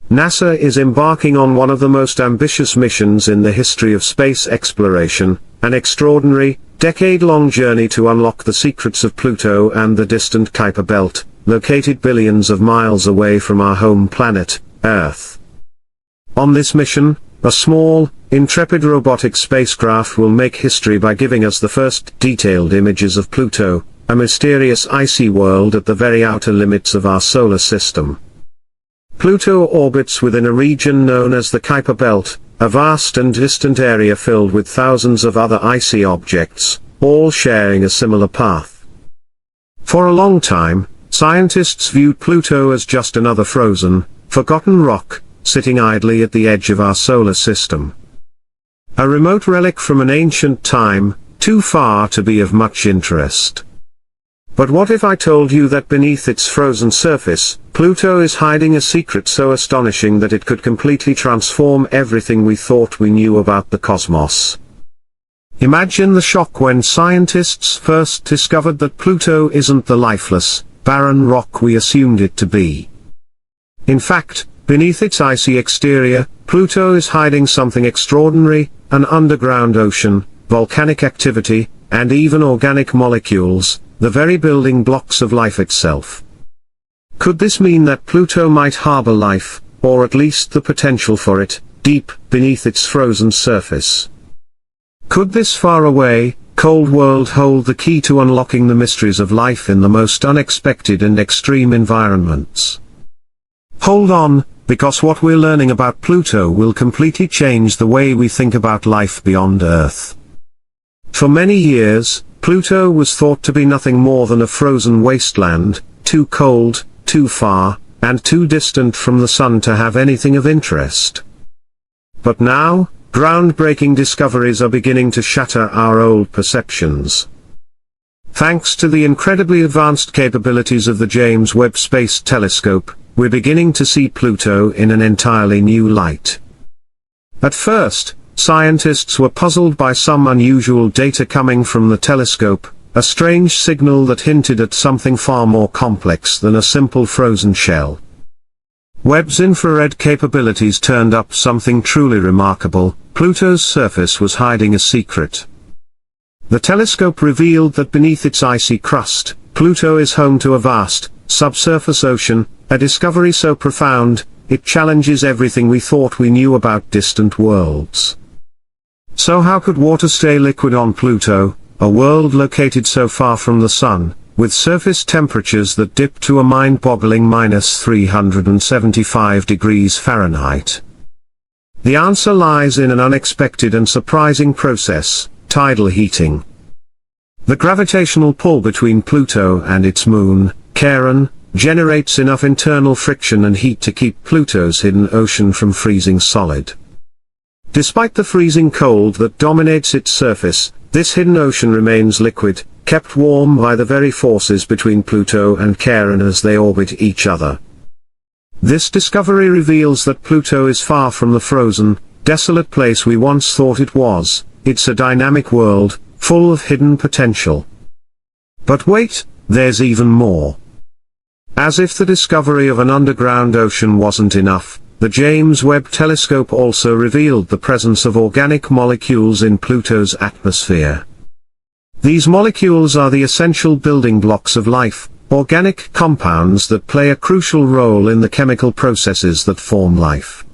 NASA is embarking on one of the most ambitious missions in the history of space exploration, an extraordinary, decade-long journey to unlock the secrets of Pluto and the distant Kuiper Belt, located billions of miles away from our home planet, Earth. On this mission, a small, intrepid robotic spacecraft will make history by giving us the first detailed images of Pluto, a mysterious icy world at the very outer limits of our solar system. Pluto orbits within a region known as the Kuiper Belt, a vast and distant area filled with thousands of other icy objects, all sharing a similar path. For a long time, scientists viewed Pluto as just another frozen, forgotten rock, sitting idly at the edge of our solar system. A remote relic from an ancient time, too far to be of much interest. But what if I told you that beneath its frozen surface, Pluto is hiding a secret so astonishing that it could completely transform everything we thought we knew about the cosmos? Imagine the shock when scientists first discovered that Pluto isn't the lifeless, barren rock we assumed it to be. In fact, beneath its icy exterior, Pluto is hiding something extraordinary, an underground ocean, volcanic activity, and even organic molecules, the very building blocks of life itself. Could this mean that Pluto might harbor life, or at least the potential for it, deep beneath its frozen surface? Could this faraway, cold world hold the key to unlocking the mysteries of life in the most unexpected and extreme environments? Hold on, because what we're learning about Pluto will completely change the way we think about life beyond Earth. For many years, Pluto was thought to be nothing more than a frozen wasteland, too cold, too far, and too distant from the Sun to have anything of interest. But now, groundbreaking discoveries are beginning to shatter our old perceptions. Thanks to the incredibly advanced capabilities of the James Webb Space Telescope, we're beginning to see Pluto in an entirely new light. At first, scientists were puzzled by some unusual data coming from the telescope, a strange signal that hinted at something far more complex than a simple frozen shell. Webb's infrared capabilities turned up something truly remarkable. Pluto's surface was hiding a secret. The telescope revealed that beneath its icy crust, Pluto is home to a vast, subsurface ocean, a discovery so profound, it challenges everything we thought we knew about distant worlds. So how could water stay liquid on Pluto, a world located so far from the Sun, with surface temperatures that dip to a mind-boggling -375 degrees Fahrenheit? The answer lies in an unexpected and surprising process, tidal heating. The gravitational pull between Pluto and its moon, Charon, generates enough internal friction and heat to keep Pluto's hidden ocean from freezing solid. Despite the freezing cold that dominates its surface, this hidden ocean remains liquid, kept warm by the very forces between Pluto and Charon as they orbit each other. This discovery reveals that Pluto is far from the frozen, desolate place we once thought it was. It's a dynamic world, full of hidden potential. But wait, there's even more. As if the discovery of an underground ocean wasn't enough, the James Webb Telescope also revealed the presence of organic molecules in Pluto's atmosphere. These molecules are the essential building blocks of life, organic compounds that play a crucial role in the chemical processes that form life.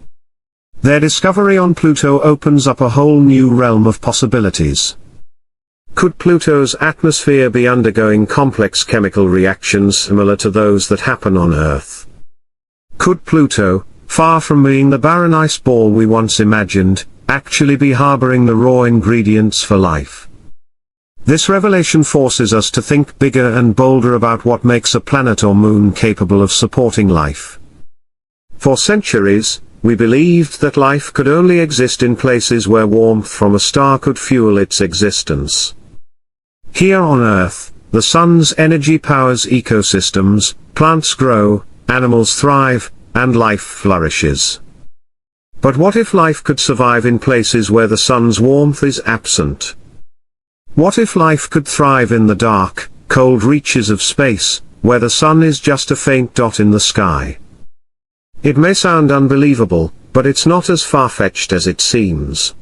Their discovery on Pluto opens up a whole new realm of possibilities. Could Pluto's atmosphere be undergoing complex chemical reactions similar to those that happen on Earth? Could Pluto, far from being the barren ice ball we once imagined, actually be harboring the raw ingredients for life? This revelation forces us to think bigger and bolder about what makes a planet or moon capable of supporting life. For centuries, we believed that life could only exist in places where warmth from a star could fuel its existence. Here on Earth, the sun's energy powers ecosystems, plants grow, animals thrive, and life flourishes. But what if life could survive in places where the sun's warmth is absent? What if life could thrive in the dark, cold reaches of space, where the sun is just a faint dot in the sky? It may sound unbelievable, but it's not as far-fetched as it seems.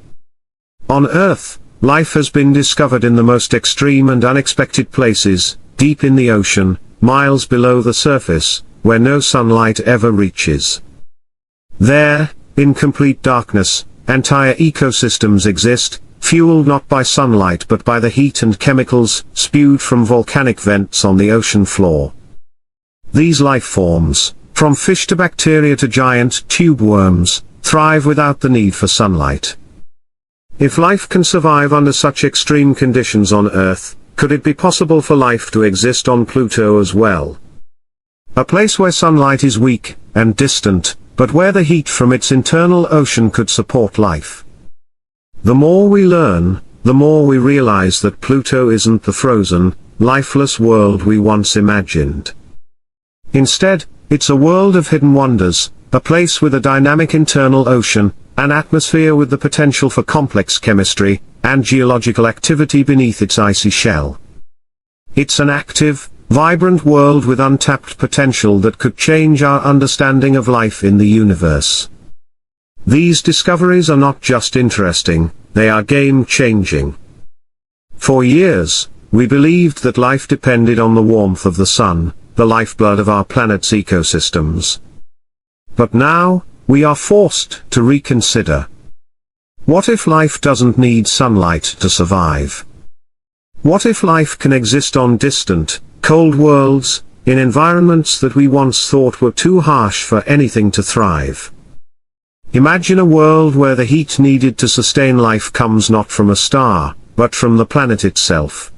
On Earth, life has been discovered in the most extreme and unexpected places, deep in the ocean, miles below the surface, where no sunlight ever reaches. There, in complete darkness, entire ecosystems exist, fueled not by sunlight but by the heat and chemicals spewed from volcanic vents on the ocean floor. These life forms, from fish to bacteria to giant tube worms, thrive without the need for sunlight. If life can survive under such extreme conditions on Earth, could it be possible for life to exist on Pluto as well? A place where sunlight is weak and distant, but where the heat from its internal ocean could support life. The more we learn, the more we realize that Pluto isn't the frozen, lifeless world we once imagined. Instead, it's a world of hidden wonders, a place with a dynamic internal ocean, an atmosphere with the potential for complex chemistry, and geological activity beneath its icy shell. It's an active, vibrant world with untapped potential that could change our understanding of life in the universe. These discoveries are not just interesting, they are game-changing. For years, we believed that life depended on the warmth of the sun, the lifeblood of our planet's ecosystems. But now, we are forced to reconsider. What if life doesn't need sunlight to survive? What if life can exist on distant, cold worlds, in environments that we once thought were too harsh for anything to thrive? Imagine a world where the heat needed to sustain life comes not from a star, but from the planet itself.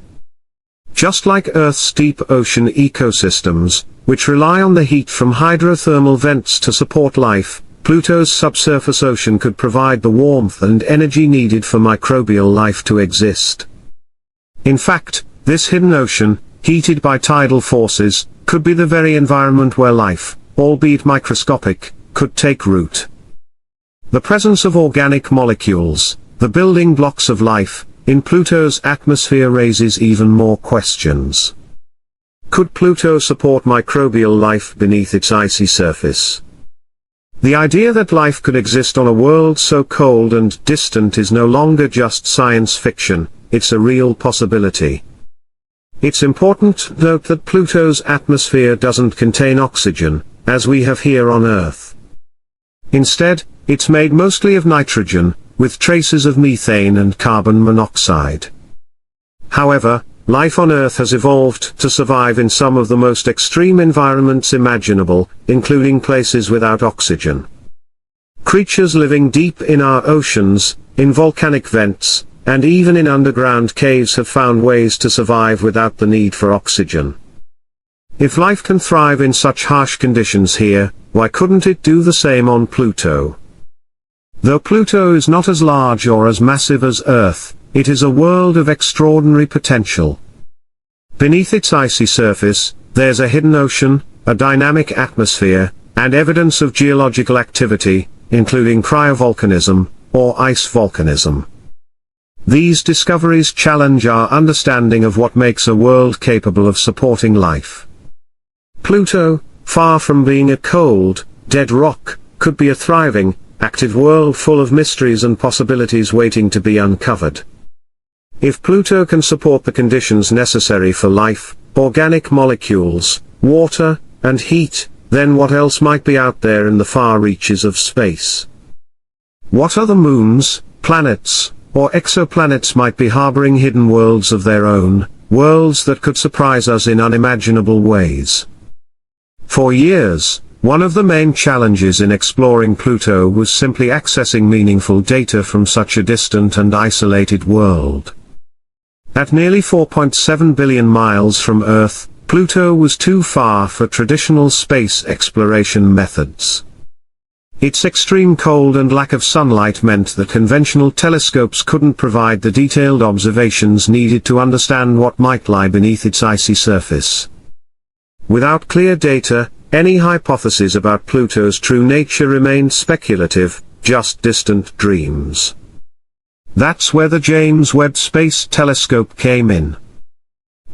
Just like Earth's deep ocean ecosystems, which rely on the heat from hydrothermal vents to support life, Pluto's subsurface ocean could provide the warmth and energy needed for microbial life to exist. In fact, this hidden ocean, heated by tidal forces, could be the very environment where life, albeit microscopic, could take root. The presence of organic molecules, the building blocks of life, in Pluto's atmosphere raises even more questions. Could Pluto support microbial life beneath its icy surface? The idea that life could exist on a world so cold and distant is no longer just science fiction, it's a real possibility. It's important to note that Pluto's atmosphere doesn't contain oxygen, as we have here on Earth. Instead, it's made mostly of nitrogen, with traces of methane and carbon monoxide. However, life on Earth has evolved to survive in some of the most extreme environments imaginable, including places without oxygen. Creatures living deep in our oceans, in volcanic vents, and even in underground caves have found ways to survive without the need for oxygen. If life can thrive in such harsh conditions here, why couldn't it do the same on Pluto? Though Pluto is not as large or as massive as Earth, it is a world of extraordinary potential. Beneath its icy surface, there's a hidden ocean, a dynamic atmosphere, and evidence of geological activity, including cryovolcanism, or ice volcanism. These discoveries challenge our understanding of what makes a world capable of supporting life. Pluto, far from being a cold, dead rock, could be a thriving, active world full of mysteries and possibilities waiting to be uncovered. If Pluto can support the conditions necessary for life, organic molecules, water, and heat, then what else might be out there in the far reaches of space? What other moons, planets, or exoplanets might be harboring hidden worlds of their own, worlds that could surprise us in unimaginable ways? For years, one of the main challenges in exploring Pluto was simply accessing meaningful data from such a distant and isolated world. At nearly 4.7 billion miles from Earth, Pluto was too far for traditional space exploration methods. Its extreme cold and lack of sunlight meant that conventional telescopes couldn't provide the detailed observations needed to understand what might lie beneath its icy surface. Without clear data, any hypothesis about Pluto's true nature remained speculative, just distant dreams. That's where the James Webb Space Telescope came in.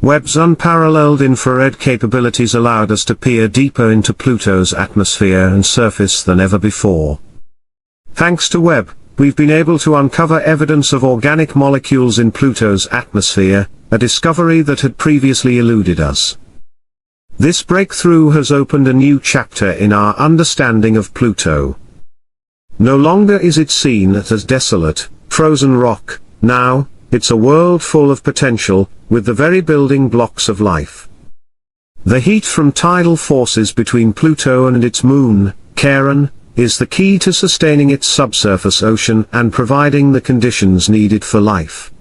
Webb's unparalleled infrared capabilities allowed us to peer deeper into Pluto's atmosphere and surface than ever before. Thanks to Webb, we've been able to uncover evidence of organic molecules in Pluto's atmosphere, a discovery that had previously eluded us. This breakthrough has opened a new chapter in our understanding of Pluto. No longer is it seen as desolate, frozen rock. Now, it's a world full of potential, with the very building blocks of life. The heat from tidal forces between Pluto and its moon, Charon, is the key to sustaining its subsurface ocean and providing the conditions needed for life.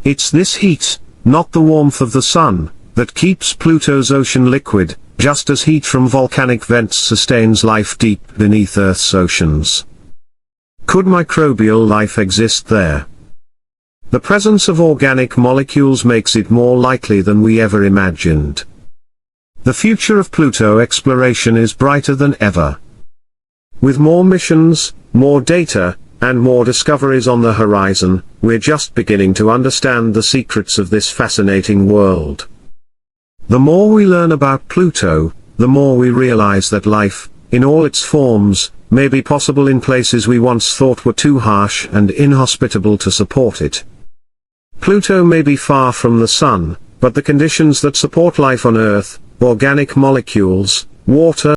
It's this heat, not the warmth of the sun, that keeps Pluto's ocean liquid, just as heat from volcanic vents sustains life deep beneath Earth's oceans. Could microbial life exist there? The presence of organic molecules makes it more likely than we ever imagined. The future of Pluto exploration is brighter than ever. With more missions, more data, and more discoveries on the horizon, we're just beginning to understand the secrets of this fascinating world. The more we learn about Pluto, the more we realize that life, in all its forms, may be possible in places we once thought were too harsh and inhospitable to support it. Pluto may be far from the Sun, but the conditions that support life on Earth, organic molecules, water,